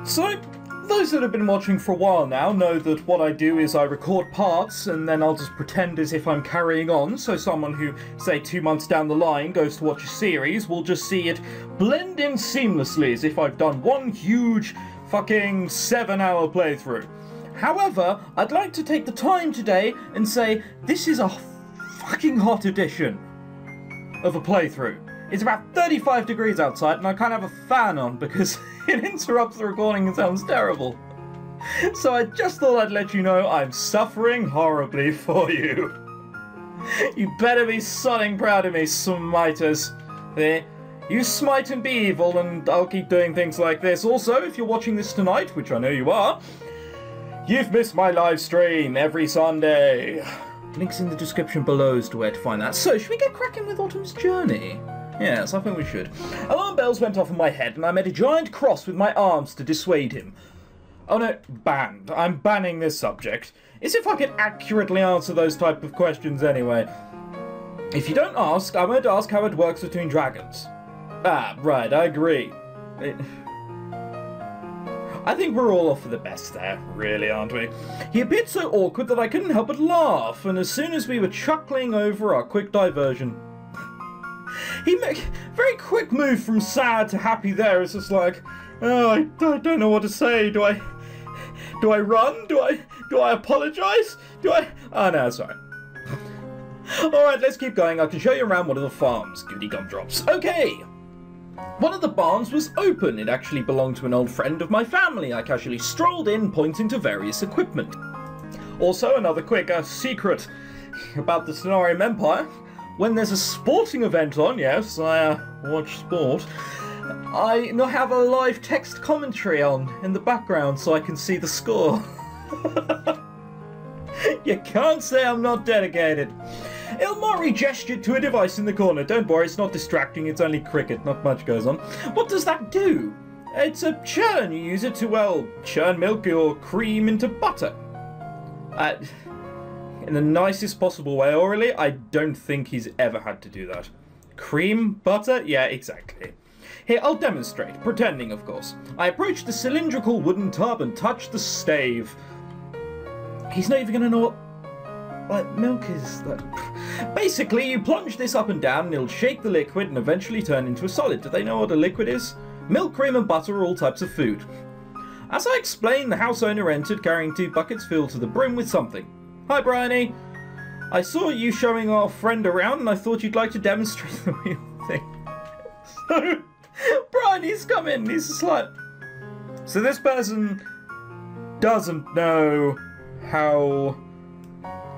So, those that have been watching for a while now know that what I do is I record parts and then I'll just pretend as if I'm carrying on, so someone who, say, 2 months down the line goes to watch a series will just see it blend in seamlessly as if I've done one huge fucking 7-hour playthrough. However, I'd like to take the time today and say this is a fucking hot edition of a playthrough. It's about 35 degrees outside and I can't have a fan on because it interrupts the recording and sounds terrible. So I just thought I'd let you know I'm suffering horribly for you. You better be sodding proud of me, smiters. There. You smite and be evil and I'll keep doing things like this. Also, if you're watching this tonight, which I know you are, you've missed my live stream every Sunday. Links in the description below as to where to find that. So, should we get cracking with Autumn's Journey? Yes, I think we should. Alarm bells went off in my head and I made a giant cross with my arms to dissuade him. Oh no, banned. I'm banning this subject. As if I could accurately answer those type of questions anyway. If you don't ask, I won't ask how it works between dragons. Ah, right, I agree. I think we're all off for the best there, really, aren't we? He appeared so awkward that I couldn't help but laugh, and as soon as we were chuckling over our quick diversion, he made a very quick move from sad to happy there. It's just like, oh, I don't know what to say. Do I run? Do I apologise? Oh no, sorry. Alright, let's keep going. I can show you around one of the farms. Goody gumdrops. Okay. One of the barns was open. It actually belonged to an old friend of my family. I casually strolled in, pointing to various equipment. Also, another quick secret about the Tenarium Empire. When there's a sporting event on, yes, I watch sport, I now have a live text commentary on in the background so I can see the score. You can't say I'm not dedicated. Ilmari gestured to a device in the corner. Don't worry, it's not distracting, it's only cricket, not much goes on. What does that do? It's a churn. You use it to, well, churn milk or cream into butter. In the nicest possible way, orally, I don't think he's ever had to do that. Cream? Butter? Yeah, exactly. Here, I'll demonstrate, pretending, of course. I approached the cylindrical wooden tub and touched the stave. He's not even going to know what milk is. Basically, you plunge this up and down and it'll shake the liquid and eventually turn into a solid. Do they know what a liquid is? Milk, cream and butter are all types of food. As I explained, the house owner entered carrying 2 buckets filled to the brim with something. Hi, Bryony. I saw you showing our friend around and I thought you'd like to demonstrate the real thing. So, Bryony's come in and he's just like, so this person doesn't know how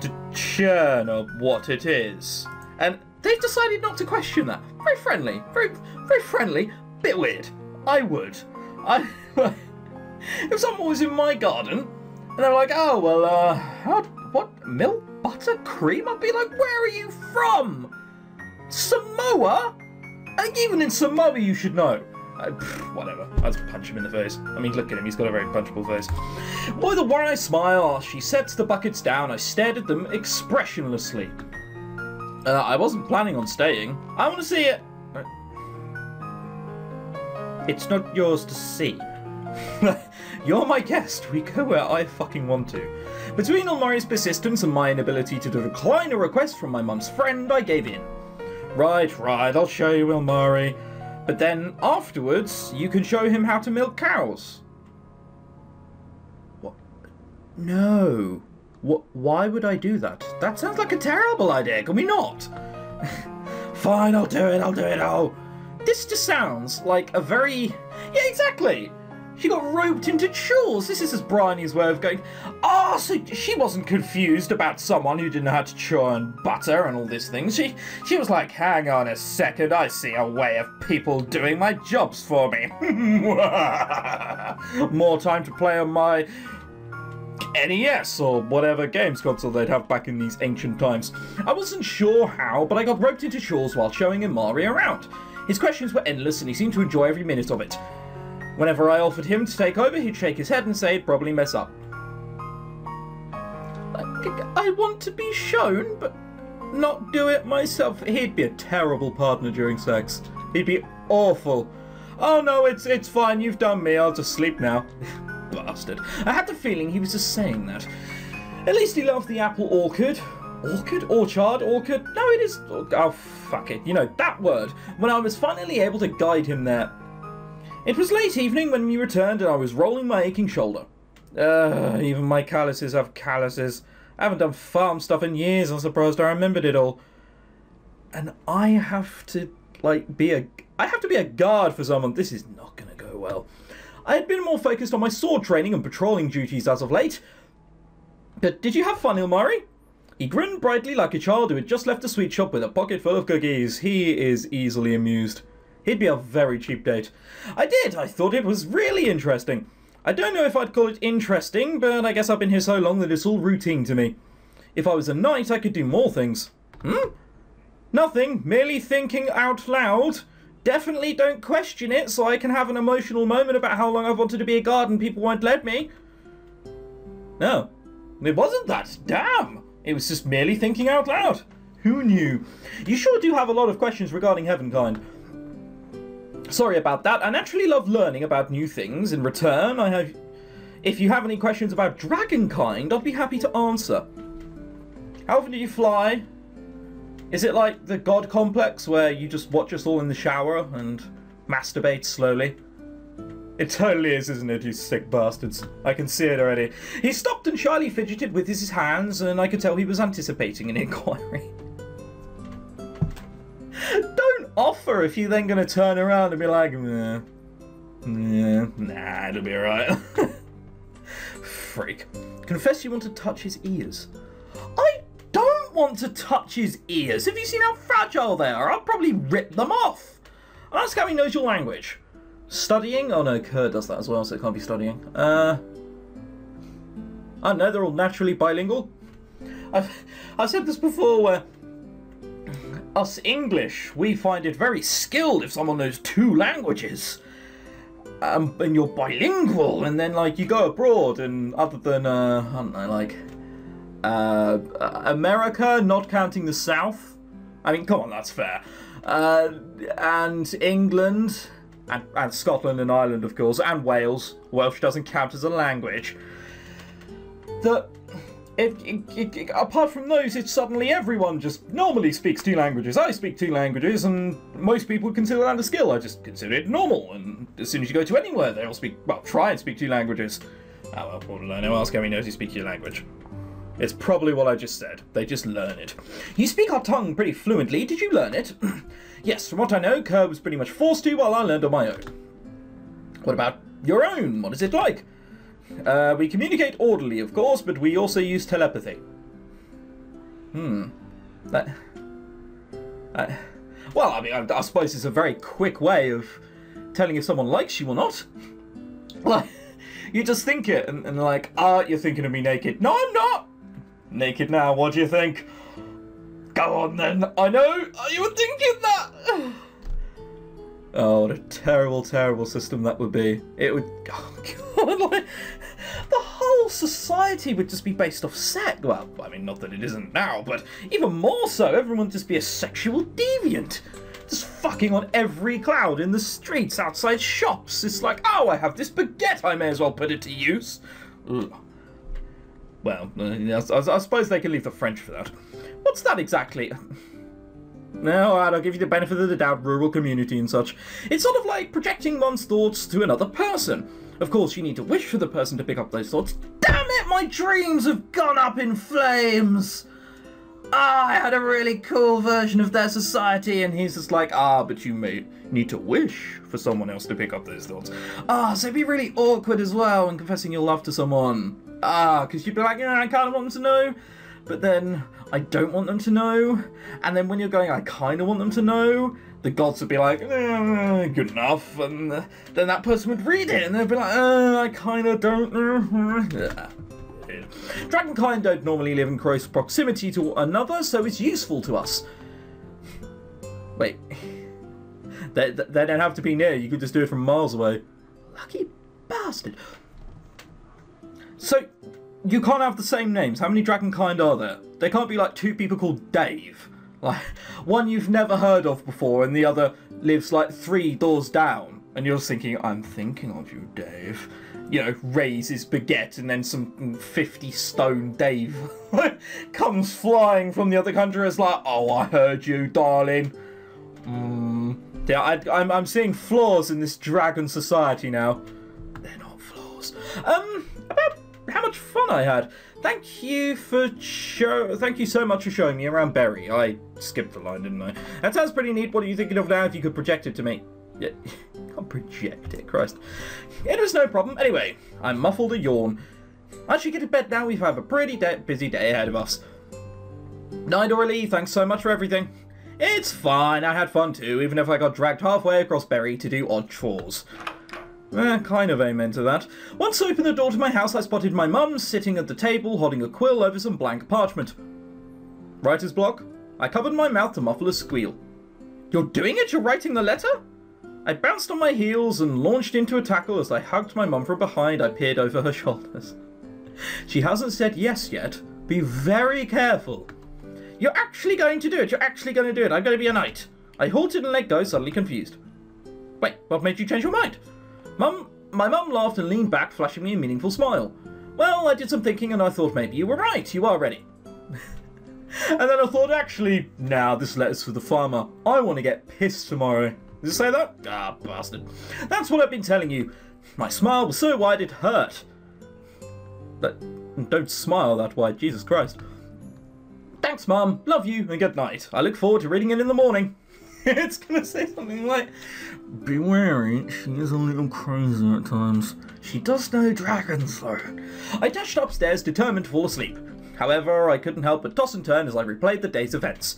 to churn or what it is. And they've decided not to question that. Very friendly. Very friendly. Bit weird. I would. If someone was in my garden and they're like, oh, well, what? Milk? Butter? Cream? I'd be like, where are you from? Samoa? I think even in Samoa you should know. Whatever. I'll just punch him in the face. I mean, look at him. He's got a very punchable face. Boy, the one I smile. She sets the buckets down. I stared at them expressionlessly. I wasn't planning on staying. I want to see it. It's not yours to see. You're my guest. We go where I fucking want to. Between Ilmari's persistence and my inability to decline a request from my mum's friend, I gave in. Right, I'll show you, Ilmari. But then, afterwards, you can show him how to milk cows. What? No. Why would I do that? That sounds like a terrible idea, can we not? Fine, I'll do it. Oh. This just sounds like a very... Yeah, exactly. She got roped into chores. This is just Bryony's way of going, so she wasn't confused about someone who didn't know how to churn butter and all these things. She was like, hang on a second, I see a way of people doing my jobs for me. More time to play on my NES or whatever games console they'd have back in these ancient times. I wasn't sure how, but I got roped into chores while showing Ilmari around. His questions were endless and he seemed to enjoy every minute of it. Whenever I offered him to take over, he'd shake his head and say he'd probably mess up. I want to be shown, but not do it myself. He'd be a terrible partner during sex. He'd be awful. Oh no, it's fine, you've done me, I'll just sleep now. Bastard. I had the feeling he was just saying that. At least he loved the apple orchard. Orchard? Orchard? Orchard? No, it is... Oh, fuck it. You know, that word. When I was finally able to guide him there. It was late evening when we returned and I was rolling my aching shoulder. Even my calluses have calluses. I haven't done farm stuff in years. I'm surprised I remembered it all. And I have to, like, be a guard for someone. This is not going to go well. I had been more focused on my sword training and patrolling duties as of late. But did you have fun, Ilmari? He grinned brightly like a child who had just left the sweet shop with a pocket full of cookies. He is easily amused. He'd be a very cheap date. I did. I thought it was really interesting. I don't know if I'd call it interesting, but I guess I've been here so long that it's all routine to me. If I was a knight, I could do more things. Nothing. Merely thinking out loud. Definitely don't question it, so I can have an emotional moment about how long I've wanted to be a guard and people won't let me. No. It wasn't that. Damn. It was just merely thinking out loud. Who knew? You sure do have a lot of questions regarding Heavenkind. Sorry about that. I naturally love learning about new things. In return, if you have any questions about Dragonkind, I'll be happy to answer. How often do you fly? Is it like the God complex where you just watch us all in the shower and masturbate slowly? It totally is, isn't it, you sick bastards? I can see it already. He stopped and shyly fidgeted with his hands, and I could tell he was anticipating an inquiry. Don't offer if you're then going to turn around and be like, nah, it'll be alright. Freak. Confess you want to touch his ears. I don't want to touch his ears. Have you seen how fragile they are? I'll probably rip them off. Ask how he knows your language. Studying? Oh no, Kerr does that as well, so it can't be studying. I don't know, they're all naturally bilingual. I've said this before, where us English, we find it very skilled if someone knows 2 languages. And you're bilingual, and then like you go abroad, and other than, I don't know, like, America, not counting the South. I mean, come on, that's fair. And England... And Scotland and Ireland, of course, and Wales. Welsh doesn't count as a language. Apart from those, it's suddenly everyone just normally speaks 2 languages. I speak 2 languages, and most people consider that a skill. I just consider it normal. And as soon as you go to anywhere, they all speak, well, try and speak 2 languages. Oh, well, what do I know? Ask how he knows you speak your language. It's probably what I just said. They just learn it. You speak our tongue pretty fluently. Did you learn it? Yes, from what I know, Kerr was pretty much forced to while I learned on my own. What about your own? What is it like? We communicate orderly, of course, but we also use telepathy. Well, I mean, I suppose it's a very quick way of telling if someone likes you or not. Like, you just think it, and like, you're thinking of me naked. No, I'm not! Naked now, what do you think? Go on then, I know, you were thinking that! Oh, what a terrible, terrible system that would be. It would, oh god, like, the whole society would just be based off sex. Well, I mean, not that it isn't now, but even more so, everyone would just be a sexual deviant. Just fucking on every cloud in the streets, outside shops. It's like, oh, I have this baguette, I may as well put it to use. Ugh. Well, I suppose they can leave the French for that. What's that exactly? No, alright, I'll give you the benefit of the doubt, rural community and such. It's sort of like projecting one's thoughts to another person. Of course, you need to wish for the person to pick up those thoughts. Damn it, my dreams have gone up in flames! I had a really cool version of their society, and he's just like, but you may need to wish for someone else to pick up those thoughts. So it'd be really awkward as well when confessing your love to someone. Because you'd be like, I kind of want them to know, but then I don't want them to know. And then when you're going, I kind of want them to know, the gods would be like, good enough. And then that person would read it, and they'd be like, I kind of don't know. Dragonkind don't normally live in close proximity to another, so it's useful to us. Wait. They don't have to be near, you could just do it from miles away. Lucky bastard. So, you can't have the same names. How many Dragonkind are there? There can't be like 2 people called Dave. Like, one you've never heard of before, and the other lives like 3 doors down. And you're just thinking, I'm thinking of you, Dave. You know, raises baguette, and then some 50-stone Dave comes flying from the other country. It's like, oh, I heard you, darling. Yeah, I'm seeing flaws in this dragon society now. They're not flaws. About how much fun I had. Thank you so much for showing me around Berry. I skipped the line, didn't I? That sounds pretty neat. What are you thinking of now if you could project it to me? Yeah, can't project it, Christ. It was no problem. Anyway, I muffled a yawn. I should get to bed now. We have a pretty busy day ahead of us. Night, Aurelie. Thanks so much for everything. It's fine. I had fun too, even if I got dragged halfway across Berry to do odd chores. Kind of amen to that. Once I opened the door to my house, I spotted my mum sitting at the table holding a quill over some blank parchment. Writer's block? I covered my mouth to muffle a squeal. You're doing it? You're writing the letter? I bounced on my heels and launched into a tackle. As I hugged my mum from behind, I peered over her shoulders. She hasn't said yes yet. Be very careful. You're actually going to do it. You're actually going to do it. I'm going to be a knight. I halted and let go, suddenly confused. Wait, what made you change your mind? My mum laughed and leaned back, flashing me a meaningful smile. Well, I did some thinking and I thought maybe you were right. You are ready. And then I thought, actually, nah, this letter's for the farmer. I want to get pissed tomorrow. Does it say that? Ah, bastard. That's what I've been telling you. My smile was so wide it hurt. Don't smile that wide, Jesus Christ. Thanks, Mum. Love you and good night. I look forward to reading it in the morning. It's going to say something like, be wary, she is a little crazy at times. She does know dragons, though. I dashed upstairs, determined to fall asleep. However, I couldn't help but toss and turn as I replayed the day's events.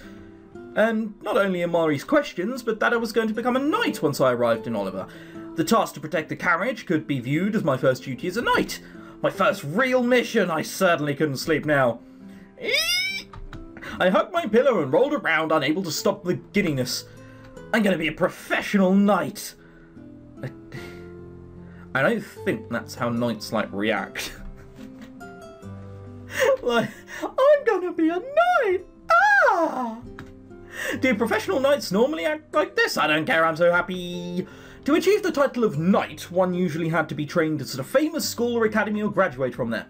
And not only Amari's questions, but that I was going to become a knight once I arrived in Oliver. The task to protect the carriage could be viewed as my first duty as a knight. My first real mission. I certainly couldn't sleep now. I hugged my pillow and rolled around, unable to stop the giddiness. I'm going to be a professional knight. I don't think that's how knights, react. I'm going to be a knight! Ah! Do professional knights normally act like this? I don't care, I'm so happy. To achieve the title of knight, one usually had to be trained at a famous school or academy or graduate from there.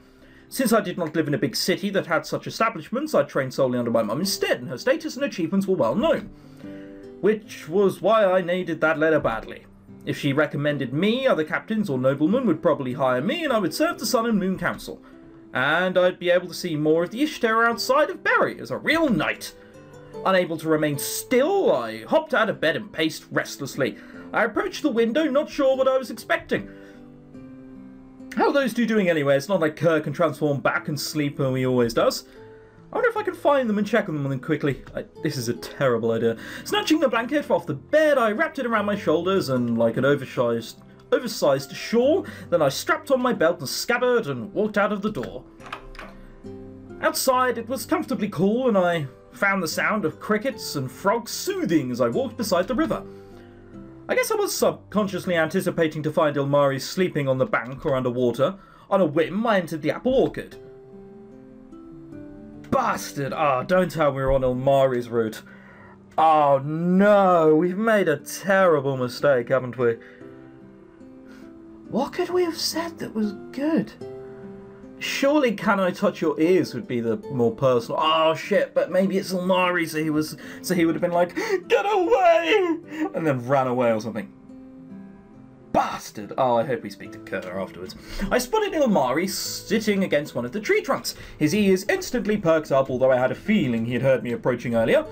Since I did not live in a big city that had such establishments, I trained solely under my mum instead, and her status and achievements were well known. Which was why I needed that letter badly. If she recommended me, other captains or noblemen would probably hire me, and I would serve the Sun and Moon Council. And I'd be able to see more of the Ishtar outside of Berry as a real knight. Unable to remain still, I hopped out of bed and paced restlessly. I approached the window, not sure what I was expecting. How are those two doing anyway? It's not like Kerr can transform back and sleep when he always does. I wonder if I can find them and check on them quickly. This is a terrible idea. Snatching the blanket off the bed, I wrapped it around my shoulders and like an oversized shawl. Then I strapped on my belt and scabbard and walked out of the door. Outside, it was comfortably cool, and I found the sound of crickets and frogs soothing as I walked beside the river. I guess I was subconsciously anticipating to find Ilmari sleeping on the bank or underwater. On a whim, I entered the apple orchard. Bastard! Ah, don't tell me we're on Ilmari's route. Oh no, we've made a terrible mistake, haven't we? What could we have said that was good? Surely Can I Touch Your Ears would be the more personal. Oh shit, but maybe it's Ilmari, so he would have been like, get away! And then ran away or something. Bastard! Oh, I hope we speak to Kerr afterwards. I spotted Ilmari sitting against one of the tree trunks. His ears instantly perked up, although I had a feeling he had heard me approaching earlier.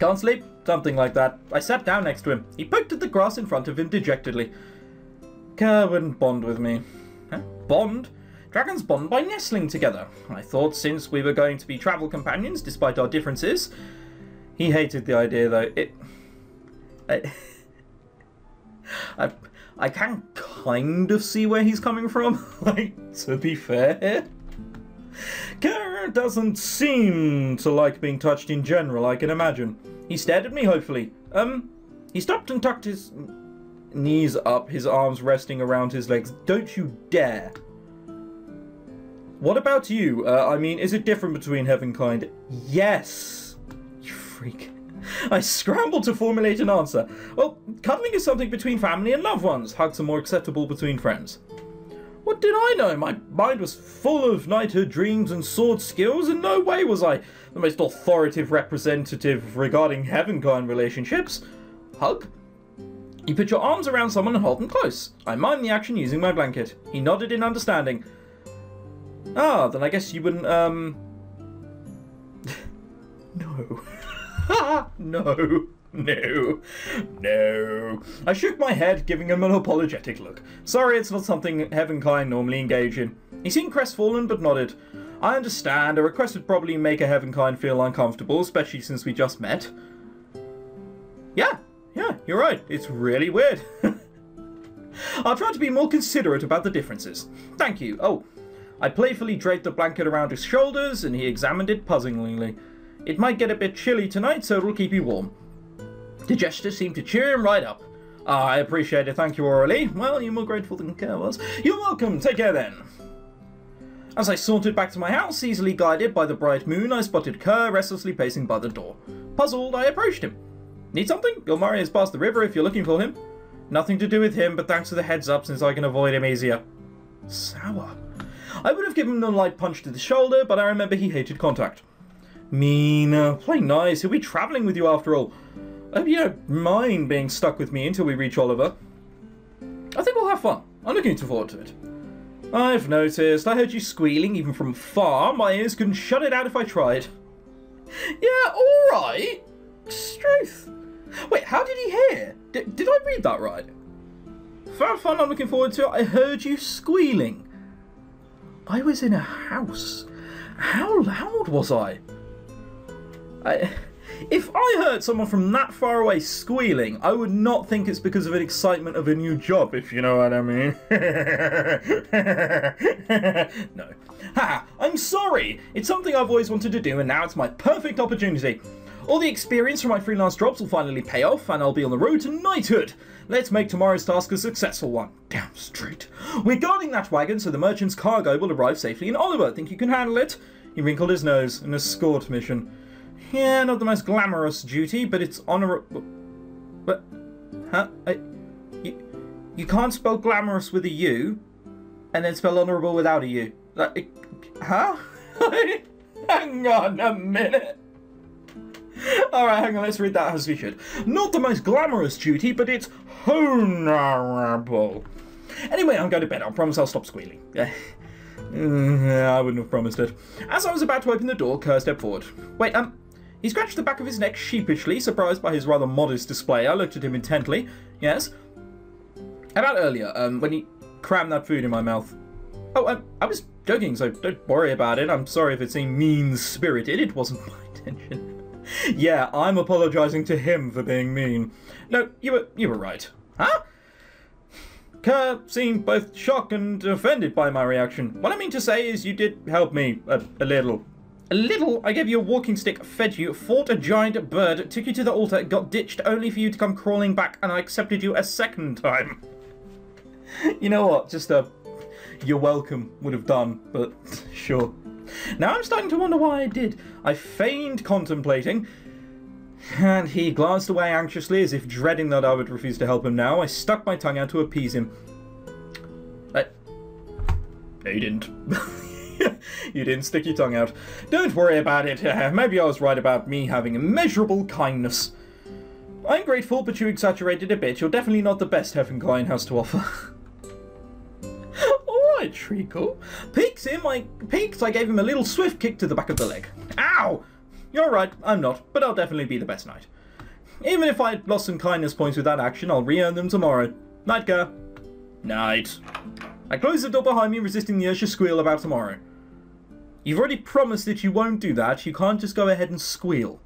Can't sleep? Something like that. I sat down next to him. He poked at the grass in front of him dejectedly. Kerr wouldn't bond with me. Huh? Bond? Dragons bond by nestling together. I thought since we were going to be travel companions, despite our differences. He hated the idea, though. I can kind of see where he's coming from, to be fair. Kerr doesn't seem to like being touched in general, I can imagine. He stared at me, hopefully. He stopped and tucked his knees up, his arms resting around his legs. Don't you dare. What about you? I mean, is it different between Heavenkind? Yes. You freak. I scrambled to formulate an answer. Well, cuddling is something between family and loved ones. Hugs are more acceptable between friends. What did I know? My mind was full of knighthood dreams and sword skills. In no way was I the most authoritative representative regarding heavenkind relationships. Hug? You put your arms around someone and hold them close. I mime the action using my blanket. He nodded in understanding. Ah, then I guess you wouldn't, No. No. I shook my head, giving him an apologetic look. Sorry, it's not something heavenkind normally engage in. He seemed crestfallen, but nodded. I understand. A request would probably make a heavenkind feel uncomfortable, especially since we just met. Yeah, you're right. It's really weird. I'll try to be more considerate about the differences. Thank you. Oh, I playfully draped the blanket around his shoulders, and he examined it puzzlingly. It might get a bit chilly tonight, so it'll keep you warm. The gesture seemed to cheer him right up. Ah, I appreciate it, thank you, Aurelie. Well, you're more grateful than Kerr was. You're welcome, take care then. As I sauntered back to my house, easily guided by the bright moon, I spotted Kerr restlessly pacing by the door. Puzzled, I approached him. Need something? Gilmari has passed the river if you're looking for him. Nothing to do with him, but thanks for the heads up since I can avoid him easier. Sour. I would have given him a light punch to the shoulder, but I remember he hated contact. Mean, play nice, he'll be travelling with you after all. I hope you don't mind being stuck with me until we reach Oliver. I think we'll have fun. I'm looking forward to it. I've noticed. I heard you squealing even from far. My ears couldn't shut it out if I tried. Yeah, alright. Struth. Wait, how did he hear? Did I read that right? Found fun I'm looking forward to. I heard you squealing. I was in a house. How loud was I? If I heard someone from that far away squealing, I would not think it's because of an excitement of a new job, if you know what I mean. No. Ha! I'm sorry! It's something I've always wanted to do, and now it's my perfect opportunity. All the experience from my freelance jobs will finally pay off, and I'll be on the road to knighthood. Let's make tomorrow's task a successful one. Damn straight. We're guarding that wagon so the merchant's cargo will arrive safely in Oliver. Think you can handle it? He wrinkled his nose. An escort mission. Yeah, not the most glamorous duty, but it's honorable. But, huh? You can't spell glamorous with a U, and then spell honorable without a U. Huh? Hang on a minute. Alright, hang on, let's read that as we should. Not the most glamorous duty, but it's honorable. Anyway, I'm going to bed. I promise I'll stop squealing. I wouldn't have promised it. As I was about to open the door, Kerr stepped forward. Wait, he scratched the back of his neck sheepishly, surprised by his rather modest display. I looked at him intently. Yes? About earlier, when he crammed that food in my mouth. Oh, I was joking, so don't worry about it. I'm sorry if it seemed mean-spirited. It wasn't my intention. Yeah, I'm apologising to him for being mean. No, you were right. Huh? Kerr seemed both shocked and offended by my reaction. What I mean to say is you did help me a little. A little? I gave you a walking stick, fed you, fought a giant bird, took you to the altar, got ditched only for you to come crawling back, and I accepted you a second time. You know what? Just you're welcome would have done, but sure. Now I'm starting to wonder why I did. I feigned contemplating, and he glanced away anxiously as if dreading that I would refuse to help him now. I stuck my tongue out to appease him. No, you didn't. You didn't stick your tongue out. Don't worry about it. Maybe I was right about me having immeasurable kindness. I'm grateful, but you exaggerated a bit. You're definitely not the best Heavenkine has to offer. Alright, Treacle. Peeked, I gave him a little swift kick to the back of the leg. Ow! You're right, I'm not, but I'll definitely be the best knight. Even if I lost some kindness points with that action, I'll re-earn them tomorrow. Night, Kerr. Night. I closed the door behind me, resisting the urge to squeal about tomorrow. You've already promised that you won't do that. You can't just go ahead and squeal.